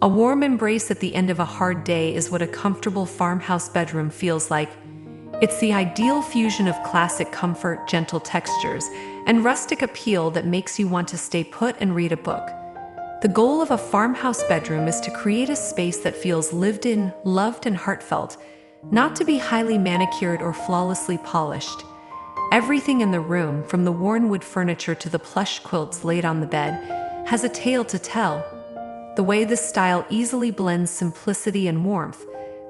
A warm embrace at the end of a hard day is what a comfortable farmhouse bedroom feels like. It's the ideal fusion of classic comfort, gentle textures, and rustic appeal that makes you want to stay put and read a book. The goal of a farmhouse bedroom is to create a space that feels lived in, loved, and heartfelt, not to be highly manicured or flawlessly polished. Everything in the room, from the worn wood furniture to the plush quilts laid on the bed, has a tale to tell. The way this style easily blends simplicity and warmth,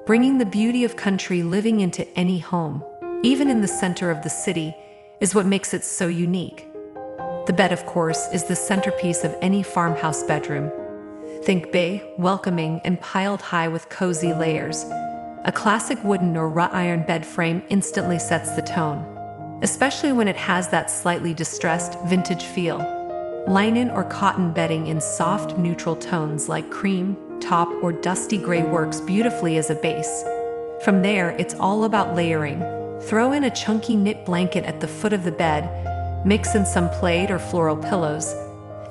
bringing the beauty of country living into any home, even in the center of the city, is what makes it so unique. The bed, of course, is the centerpiece of any farmhouse bedroom. Think big, welcoming, and piled high with cozy layers. A classic wooden or wrought iron bed frame instantly sets the tone, especially when it has that slightly distressed, vintage feel. Linen or cotton bedding in soft, neutral tones like cream, taupe, or dusty gray works beautifully as a base. From there, it's all about layering. Throw in a chunky knit blanket at the foot of the bed, mix in some plaid or floral pillows,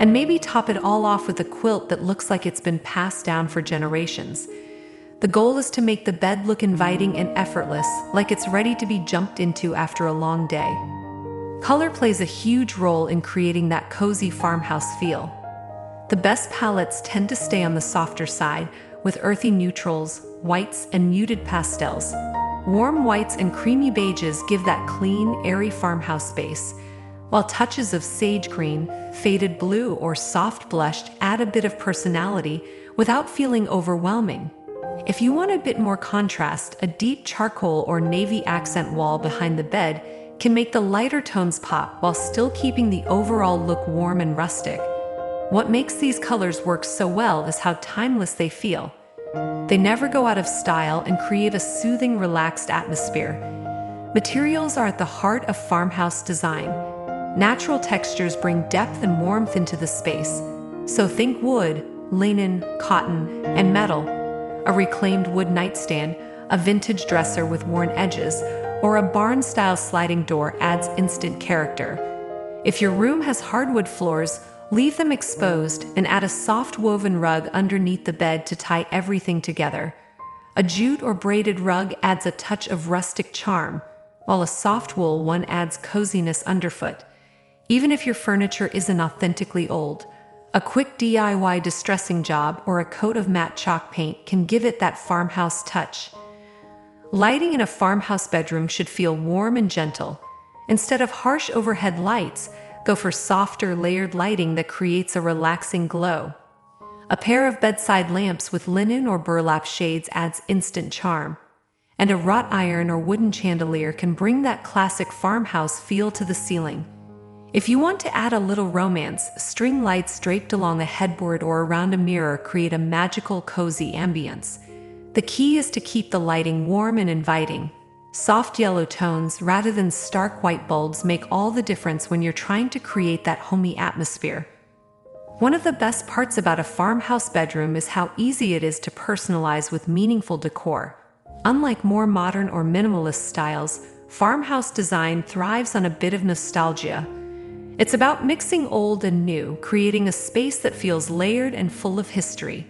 and maybe top it all off with a quilt that looks like it's been passed down for generations. The goal is to make the bed look inviting and effortless, like it's ready to be jumped into after a long day. Color plays a huge role in creating that cozy farmhouse feel. The best palettes tend to stay on the softer side, with earthy neutrals, whites, and muted pastels. Warm whites and creamy beiges give that clean, airy farmhouse space, while touches of sage green, faded blue, or soft blush add a bit of personality without feeling overwhelming. If you want a bit more contrast, a deep charcoal or navy accent wall behind the bed can make the lighter tones pop while still keeping the overall look warm and rustic. What makes these colors work so well is how timeless they feel. They never go out of style and create a soothing, relaxed atmosphere. Materials are at the heart of farmhouse design. Natural textures bring depth and warmth into the space. So think wood, linen, cotton, and metal. A reclaimed wood nightstand, a vintage dresser with worn edges, or a barn-style sliding door adds instant character. If your room has hardwood floors, leave them exposed and add a soft woven rug underneath the bed to tie everything together. A jute or braided rug adds a touch of rustic charm, while a soft wool one adds coziness underfoot. Even if your furniture isn't authentically old, a quick DIY distressing job or a coat of matte chalk paint can give it that farmhouse touch. Lighting in a farmhouse bedroom should feel warm and gentle. Instead of harsh overhead lights, go for softer, layered lighting that creates a relaxing glow. A pair of bedside lamps with linen or burlap shades adds instant charm. And a wrought iron or wooden chandelier can bring that classic farmhouse feel to the ceiling. If you want to add a little romance, string lights draped along a headboard or around a mirror create a magical, cozy ambience. The key is to keep the lighting warm and inviting. Soft yellow tones rather than stark white bulbs make all the difference when you're trying to create that homey atmosphere. One of the best parts about a farmhouse bedroom is how easy it is to personalize with meaningful decor. Unlike more modern or minimalist styles, farmhouse design thrives on a bit of nostalgia. It's about mixing old and new, creating a space that feels layered and full of history.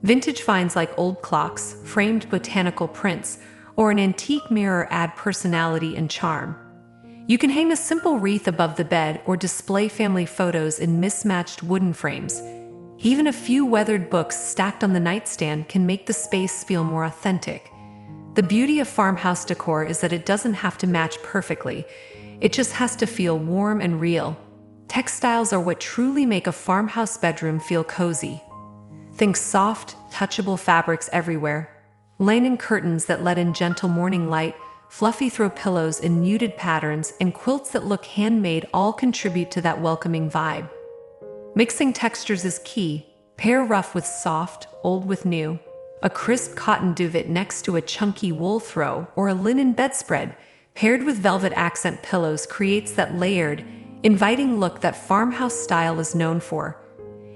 Vintage finds like old clocks, framed botanical prints, or an antique mirror add personality and charm. You can hang a simple wreath above the bed or display family photos in mismatched wooden frames. Even a few weathered books stacked on the nightstand can make the space feel more authentic. The beauty of farmhouse decor is that it doesn't have to match perfectly. It just has to feel warm and real. Textiles are what truly make a farmhouse bedroom feel cozy. Think soft, touchable fabrics everywhere, linen curtains that let in gentle morning light, fluffy throw pillows in muted patterns, and quilts that look handmade all contribute to that welcoming vibe. Mixing textures is key. Pair rough with soft, old with new. A crisp cotton duvet next to a chunky wool throw or a linen bedspread paired with velvet accent pillows creates that layered, inviting look that farmhouse style is known for.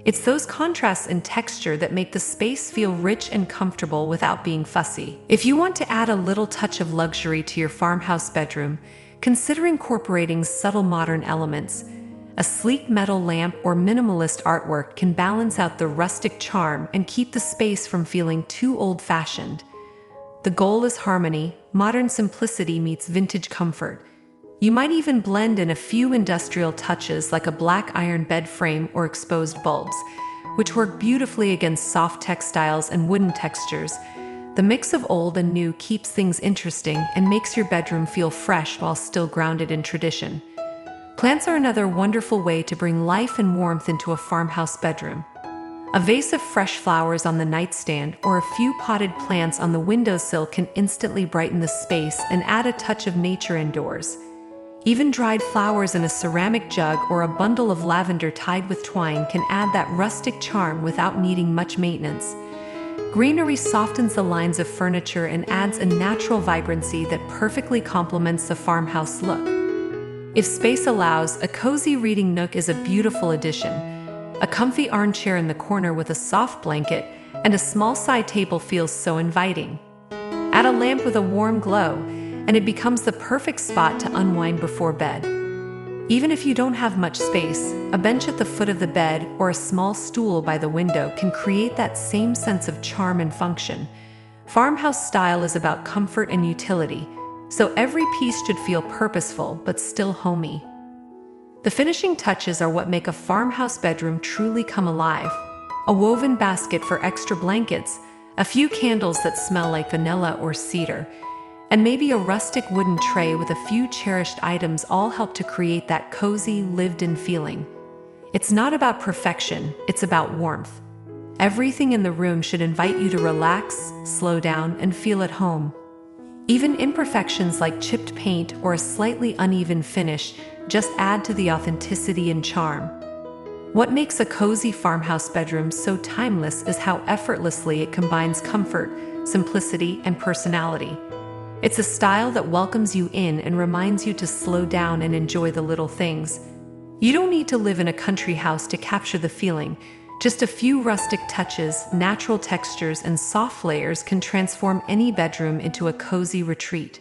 It's those contrasts in texture that make the space feel rich and comfortable without being fussy. If you want to add a little touch of luxury to your farmhouse bedroom, consider incorporating subtle modern elements. A sleek metal lamp or minimalist artwork can balance out the rustic charm and keep the space from feeling too old-fashioned. The goal is harmony. Modern simplicity meets vintage comfort. You might even blend in a few industrial touches like a black iron bed frame or exposed bulbs, which work beautifully against soft textiles and wooden textures. The mix of old and new keeps things interesting and makes your bedroom feel fresh while still grounded in tradition. Plants are another wonderful way to bring life and warmth into a farmhouse bedroom. A vase of fresh flowers on the nightstand or a few potted plants on the windowsill can instantly brighten the space and add a touch of nature indoors. Even dried flowers in a ceramic jug or a bundle of lavender tied with twine can add that rustic charm without needing much maintenance. Greenery softens the lines of furniture and adds a natural vibrancy that perfectly complements the farmhouse look. If space allows, a cozy reading nook is a beautiful addition. A comfy armchair in the corner with a soft blanket and a small side table feels so inviting. Add a lamp with a warm glow, and it becomes the perfect spot to unwind before bed. Even if you don't have much space, a bench at the foot of the bed or a small stool by the window can create that same sense of charm and function. Farmhouse style is about comfort and utility, so every piece should feel purposeful but still homey. The finishing touches are what make a farmhouse bedroom truly come alive. A woven basket for extra blankets, a few candles that smell like vanilla or cedar, and maybe a rustic wooden tray with a few cherished items all help to create that cozy, lived-in feeling. It's not about perfection, it's about warmth. Everything in the room should invite you to relax, slow down, and feel at home. Even imperfections like chipped paint or a slightly uneven finish just add to the authenticity and charm. What makes a cozy farmhouse bedroom so timeless is how effortlessly it combines comfort, simplicity, and personality. It's a style that welcomes you in and reminds you to slow down and enjoy the little things. You don't need to live in a country house to capture the feeling. Just a few rustic touches, natural textures, and soft layers can transform any bedroom into a cozy retreat.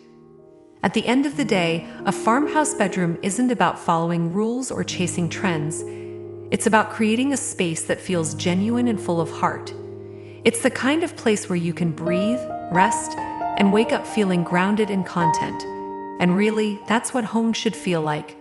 At the end of the day, a farmhouse bedroom isn't about following rules or chasing trends. It's about creating a space that feels genuine and full of heart. It's the kind of place where you can breathe, rest, and wake up feeling grounded in content. And really, that's what home should feel like.